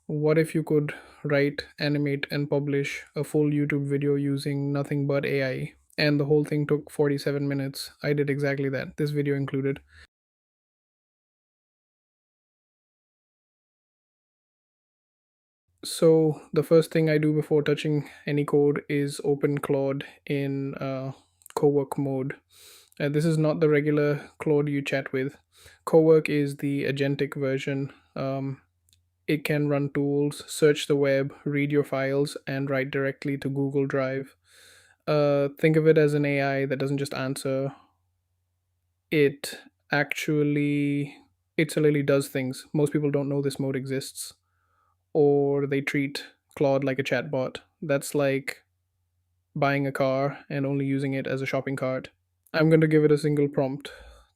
What if you could write, animate, and publish a full YouTube video using nothing but AI? And the whole thing took 47 minutes. I did exactly that, this video included. So, the first thing I do before touching any code is open Claude in co-work mode. This is not the regular Claude you chat with. Co-work is the agentic version. It can run tools, search the web, read your files, and write directly to Google Drive. Think of it as an AI that doesn't just answer; it actually does things. Most people don't know this mode exists, or they treat Claude like a chatbot. That's like buying a car and only using it as a shopping cart. I'm going to give it a single prompt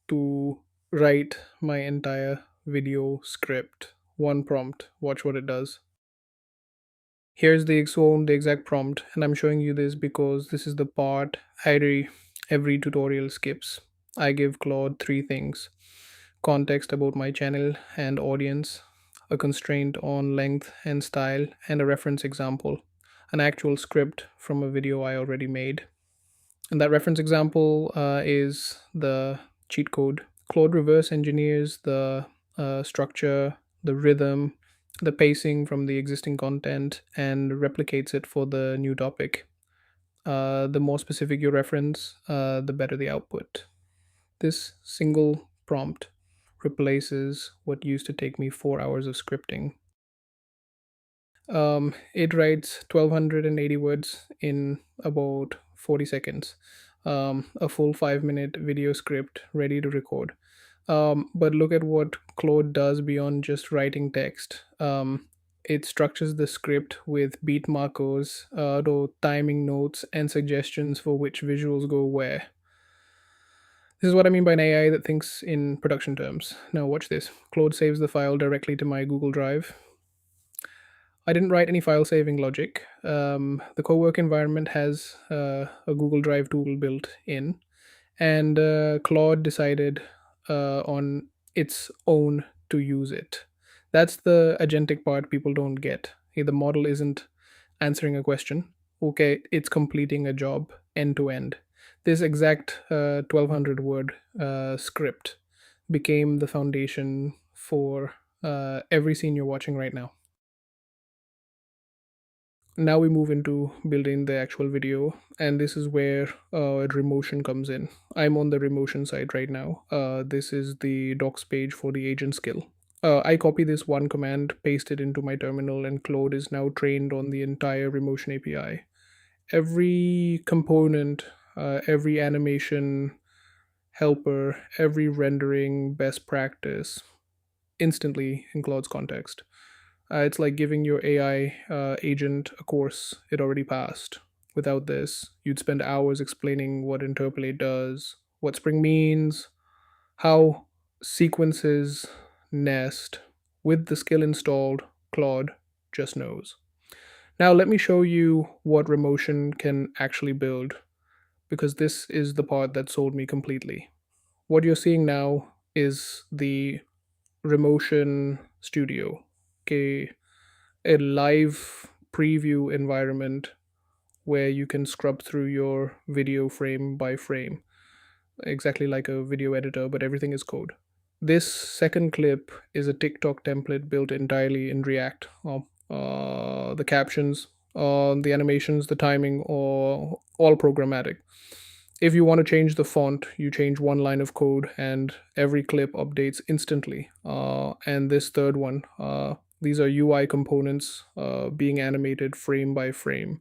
to write my entire video script. One prompt. Watch what it does. Here's the exact prompt, and I'm showing you this because this is the part every tutorial skips. I give Claude three things: context about my channel and audience, a constraint on length and style, and a reference example, an actual script from a video I already made. And that reference example is the cheat code. Claude reverse engineers the structure, the rhythm, the pacing from the existing content and replicates it for the new topic. The more specific your reference, the better the output. This single prompt replaces what used to take me 4 hours of scripting. It writes 1280 words in about 40 seconds. A full 5 minute video script ready to record. But look at what Claude does beyond just writing text. It structures the script with beat markers, timing notes, and suggestions for which visuals go where. This is what I mean by an AI that thinks in production terms. Now, watch this. Claude saves the file directly to my Google Drive. I didn't write any file saving logic. The co-work environment has a Google Drive tool built in, and Claude decided on its own to use it. That's the agentic part people don't get. The model isn't answering a question. Okay, it's completing a job end to end. This exact 1200 word script became the foundation for every scene you're watching right now. Now we move into building the actual video, and this is where Remotion comes in. I'm on the Remotion side right now. This is the docs page for the agent skill. I copy this one command, paste it into my terminal, and Claude is now trained on the entire Remotion API. Every component, every animation helper, every rendering best practice instantly in Claude's context. It's like giving your AI agent a course it already passed. Without this, you'd spend hours explaining what interpolate does, what spring means, how sequences nest. With the skill installed, Claude just knows. Now, let me show you what Remotion can actually build, because this is the part that sold me completely. What you're seeing now is the Remotion Studio. Okay, a live preview environment where you can scrub through your video frame by frame, exactly like a video editor, but everything is code. This second clip is a TikTok template built entirely in React. The captions, the animations, the timing, or all programmatic. If you want to change the font, you change one line of code and every clip updates instantly. And this third one, these are UI components being animated frame by frame.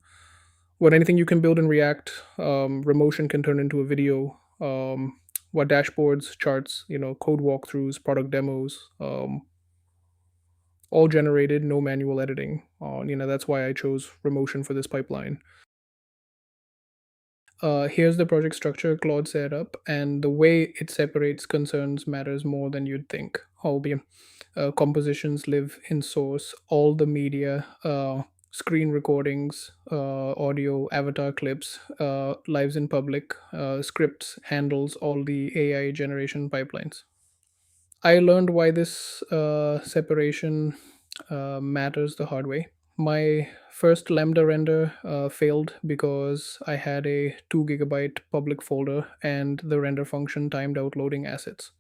What anything you can build in React, Remotion can turn into a video. What dashboards, charts, code walkthroughs, product demos, all generated, no manual editing. That's why I chose Remotion for this pipeline. Here's the project structure Claude set up, and the way it separates concerns matters more than you'd think. All the compositions live in source, all the media, screen recordings, audio, avatar clips, lives in public, scripts handles all the AI generation pipelines. I learned why this separation matters the hard way. My first Lambda render failed because I had a 2 GB public folder and the render function timed out loading assets.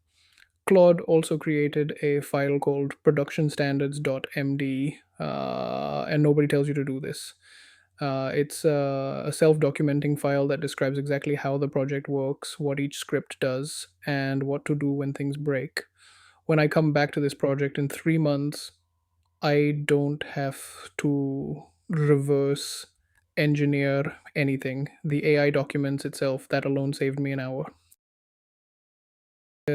Claude also created a file called productionstandards.md, and nobody tells you to do this. It's a self documenting file that describes exactly how the project works, what each script does, and what to do when things break. When I come back to this project in 3 months, I don't have to reverse engineer anything. The AI documents itself, that alone saved me an hour.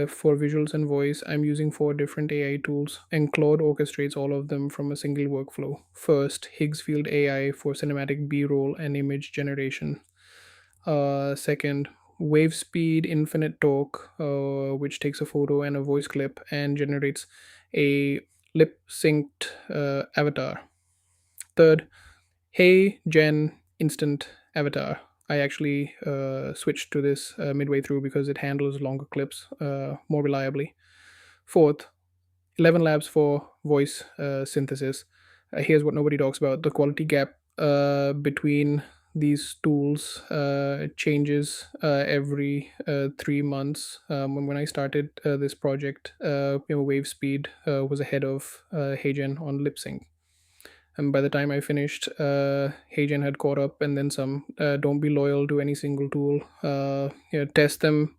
For visuals and voice, I'm using 4 different AI tools, and Claude orchestrates all of them from a single workflow. First, Higgsfield AI for cinematic B roll and image generation. Second, Wave Speed Infinite Talk, which takes a photo and a voice clip and generates a lip synced avatar. Third, HeyGen Instant Avatar. I actually switched to this midway through because it handles longer clips more reliably. Fourth, ElevenLabs for voice synthesis. Here's what nobody talks about: the quality gap between these tools changes every 3 months. When I started this project, Wave Speed was ahead of HeyGen on lip sync, and by the time I finished, HeyGen had caught up, and then some. Don't be loyal to any single tool. Test them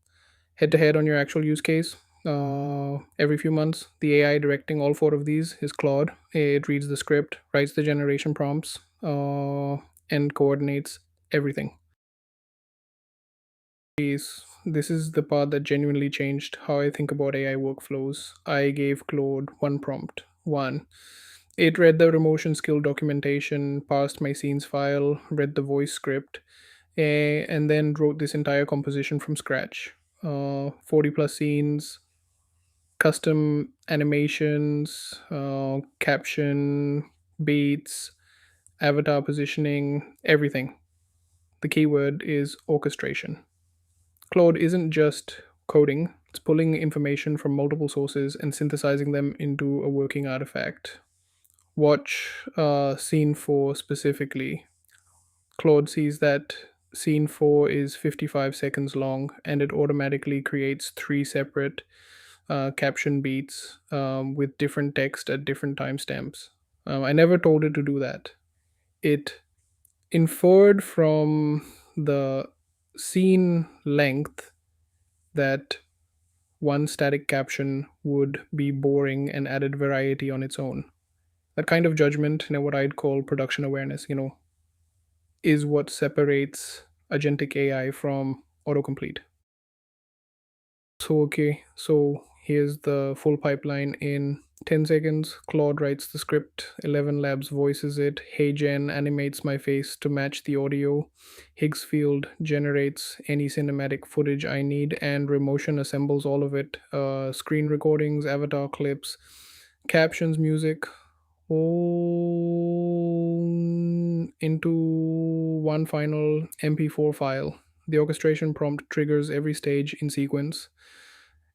head to head on your actual use case. Every few months, the AI directing all 4 of these is Claude. It reads the script, writes the generation prompts, and coordinates everything. This is the part that genuinely changed how I think about AI workflows. I gave Claude one prompt. One, it read the Remotion skill documentation, parsed my scenes file, read the voice script, and then wrote this entire composition from scratch. 40 plus scenes, custom animations, caption, beats, avatar positioning, everything. The keyword is orchestration. Claude isn't just coding, it's pulling information from multiple sources and synthesizing them into a working artifact. Watch scene 4 specifically. Claude sees that scene 4 is 55 seconds long and it automatically creates 3 separate caption beats with different text at different timestamps. I never told it to do that. It inferred from the scene length that one static caption would be boring and added variety on its own. That kind of judgment, what I'd call production awareness, is what separates agentic AI from autocomplete. So, okay, so here's the full pipeline in 10 seconds. Claude writes the script, ElevenLabs voices it, HeyGen animates my face to match the audio, Higgsfield generates any cinematic footage I need, and Remotion assembles all of it, screen recordings, avatar clips, captions, music, all into one final MP4 file. The orchestration prompt triggers every stage in sequence.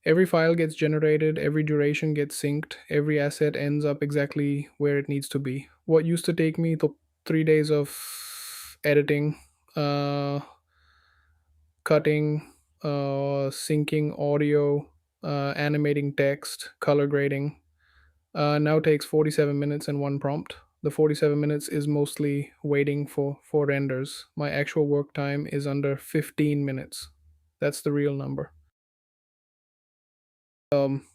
Every file gets generated, every duration gets synced, every asset ends up exactly where it needs to be. What used to take me 3 days of editing, cutting, syncing audio, animating text, color grading, now takes 47 minutes and one prompt. The 47 minutes is mostly waiting for renders. My actual work time is under 15 minutes. That's the real number.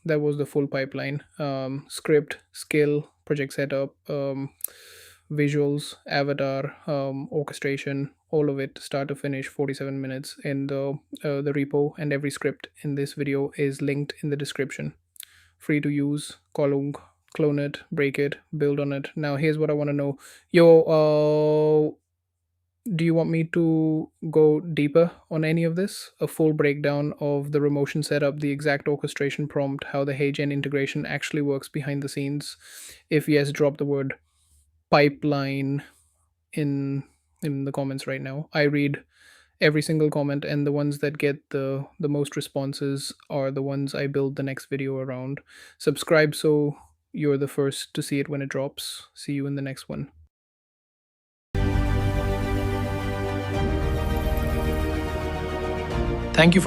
That was the full pipeline: script, skill, project setup, visuals, avatar, orchestration, all of it start to finish, 47 minutes in the repo, and every script in this video is linked in the description. Free to use. Clone it, break it, build on it. Now here's what I want to know. Do you want me to go deeper on any of this? A full breakdown of the Remotion setup, the exact orchestration prompt, how the HeyGen integration actually works behind the scenes? If yes, drop the word pipeline in the comments right now. I read every single comment, and the ones that get the most responses are the ones I build the next video around. Subscribe so You're the first to see it when it drops. See you in the next one. Thank you for